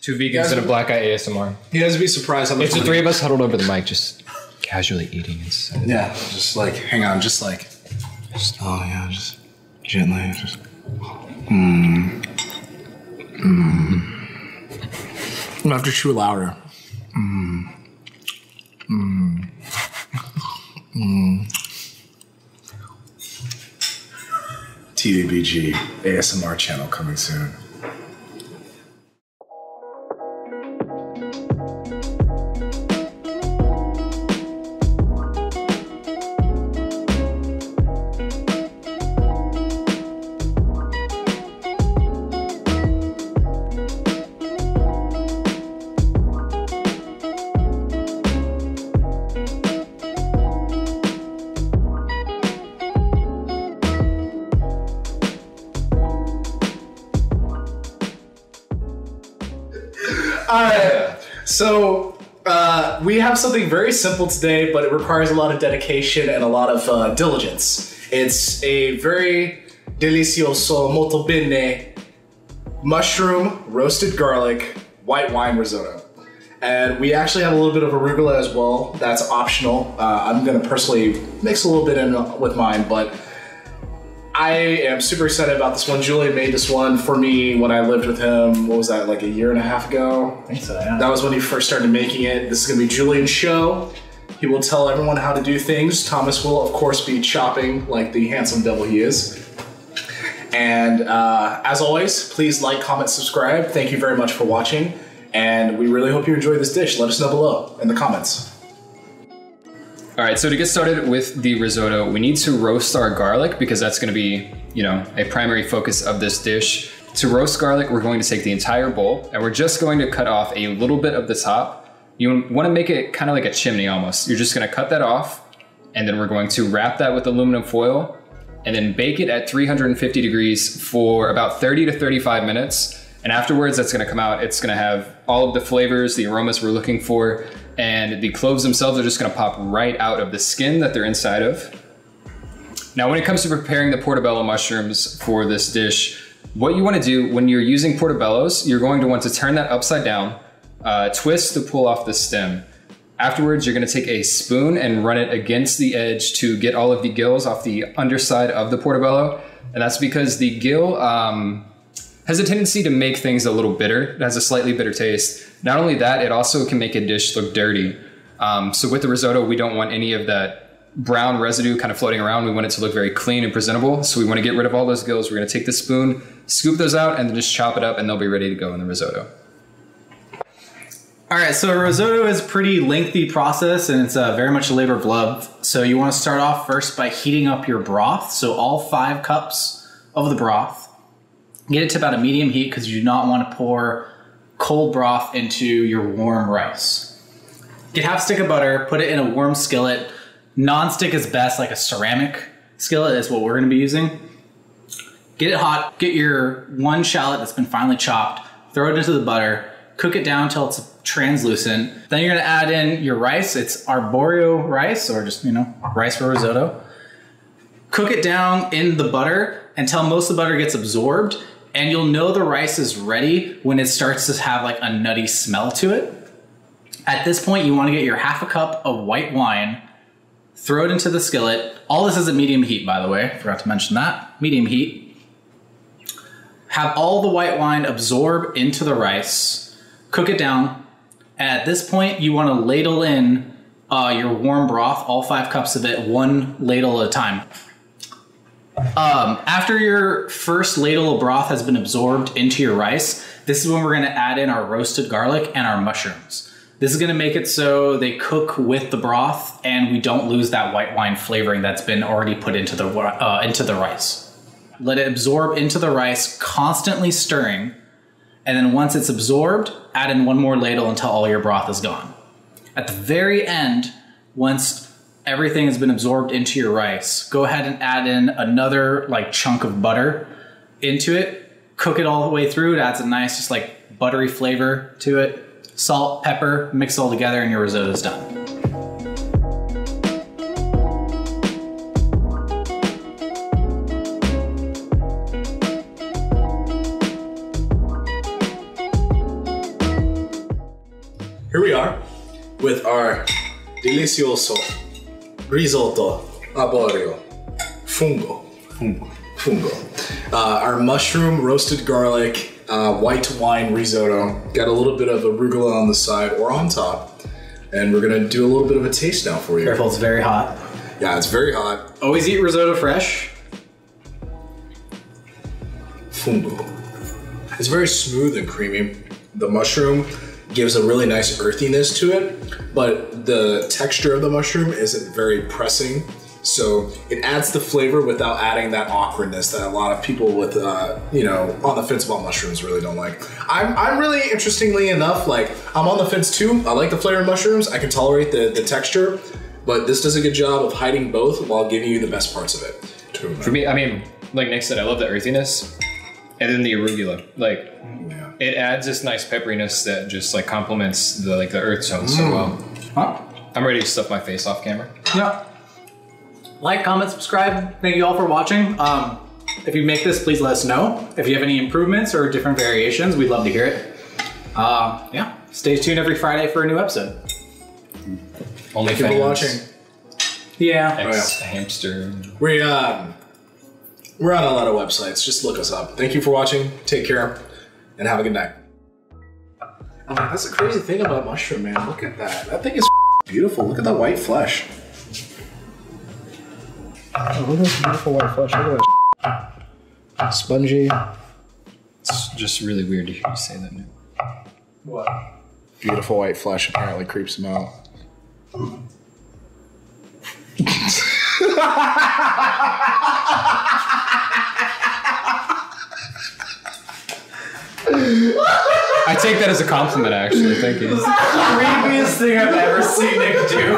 Two vegans and a black guy ASMR. He has to be surprised how much. It's the three of us huddled over the mic, just casually eating inside. Yeah, just like, hang on, just like. Oh yeah, just gently, just. I'm gonna have to chew louder. TVBG ASMR channel coming soon. So we have something very simple today, but it requires a lot of dedication and a lot of diligence. It's a very delicioso, molto bene mushroom, roasted garlic, white wine risotto. And we actually have a little bit of arugula as well. That's optional. I'm gonna personally mix a little bit in with mine, but I am super excited about this one. Julian made this one for me when I lived with him. What was that, like a year and a half ago? I think so, yeah. That was when he first started making it. This is gonna be Julian's show. He will tell everyone how to do things. Thomas will, of course, be chopping like the handsome devil he is. And as always, please like, comment, subscribe. Thank you very much for watching. And we really hope you enjoy this dish. Let us know below in the comments. All right, so to get started with the risotto, we need to roast our garlic because that's gonna be, you know, a primary focus of this dish. To roast garlic, we're going to take the entire bowl and we're just going to cut off a little bit of the top. You wanna make it kind of like a chimney almost. You're just gonna cut that off and then we're going to wrap that with aluminum foil and then bake it at 350 degrees for about 30 to 35 minutes. And afterwards, that's gonna come out. It's gonna have all of the flavors, the aromas we're looking for, and the cloves themselves are just gonna pop right out of the skin that they're inside of. Now, when it comes to preparing the portobello mushrooms for this dish, what you wanna do when you're using portobellos, you're going to want to turn that upside down, twist to pull off the stem. Afterwards, you're gonna take a spoon and run it against the edge to get all of the gills off the underside of the portobello. And that's because the gill, has a tendency to make things a little bitter. It has a slightly bitter taste. Not only that, it also can make a dish look dirty. So with the risotto, we don't want any of that brown residue kind of floating around. We want it to look very clean and presentable. So we want to get rid of all those gills. We're gonna take the spoon, scoop those out, and then just chop it up and they'll be ready to go in the risotto. All right, so a risotto is a pretty lengthy process and it's very much a labor of love. So you wanna start off first by heating up your broth. So all 5 cups of the broth. Get it to about a medium heat because you do not want to pour cold broth into your warm rice. Get half a stick of butter, put it in a warm skillet. Non-stick is best, like a ceramic skillet is what we're going to be using. Get it hot, get your 1 shallot that's been finely chopped, throw it into the butter, cook it down until it's translucent. Then you're going to add in your rice. It's arborio rice or just, you know, rice for risotto. Cook it down in the butter until most of the butter gets absorbed. And you'll know the rice is ready when it starts to have like a nutty smell to it. At this point, you want to get your half a cup of white wine, throw it into the skillet. All this is at medium heat, by the way. Forgot to mention that. Medium heat. Have all the white wine absorb into the rice. Cook it down. And at this point, you want to ladle in your warm broth, all 5 cups of it, 1 ladle at a time. After your first ladle of broth has been absorbed into your rice, this is when we're gonna add in our roasted garlic and our mushrooms. This is gonna make it so they cook with the broth and we don't lose that white wine flavoring that's been already put into the rice. Let it absorb into the rice, constantly stirring, and then once it's absorbed, add in 1 more ladle until all your broth is gone. At the very end, once everything has been absorbed into your rice, go ahead and add in another like chunk of butter into it. Cook it all the way through. It adds a nice, just like buttery flavor to it. Salt, pepper, mix it all together and your risotto is done. here we are with our delicioso risotto arborio fungo. Our mushroom, roasted garlic, white wine risotto. Got a little bit of arugula on the side or on top. And we're gonna do a little bit of a taste now for you. Careful, it's very hot. Yeah, it's very hot. Always eat risotto fresh. Fungo. It's very smooth and creamy. The mushroom gives a really nice earthiness to it, but the texture of the mushroom isn't very pressing. So it adds the flavor without adding that awkwardness that a lot of people with, you know, on the fence about mushrooms really don't like. I'm really, interestingly enough, like, I'm on the fence too. I like the flavor of mushrooms. I can tolerate the texture, but this does a good job of hiding both while giving you the best parts of it. For me, I mean, like Nick said, I love the earthiness. And then the arugula, like, it adds this nice pepperiness that just like complements the earth tone so well. Huh? I'm ready to stuff my face off camera. Yeah. Like, comment, subscribe. Thank you all for watching. If you make this, please let us know. If you have any improvements or different variations, we'd love to hear it. Yeah. Stay tuned every Friday for a new episode. Only Thank you for watching. Yeah. Hamster. We're on a lot of websites. Just look us up. Thank you for watching. Take care and have a good night. Oh, that's the crazy thing about mushroom, man. Look at that. That thing is beautiful. Look at that white flesh. Oh, look at this beautiful white flesh. Look at that. Spongy. It's just really weird to hear you say that, Nick. What? Beautiful white flesh apparently creeps him out. I take that as a compliment, actually. Thank you. This is the creepiest thing I've ever seen Nick do.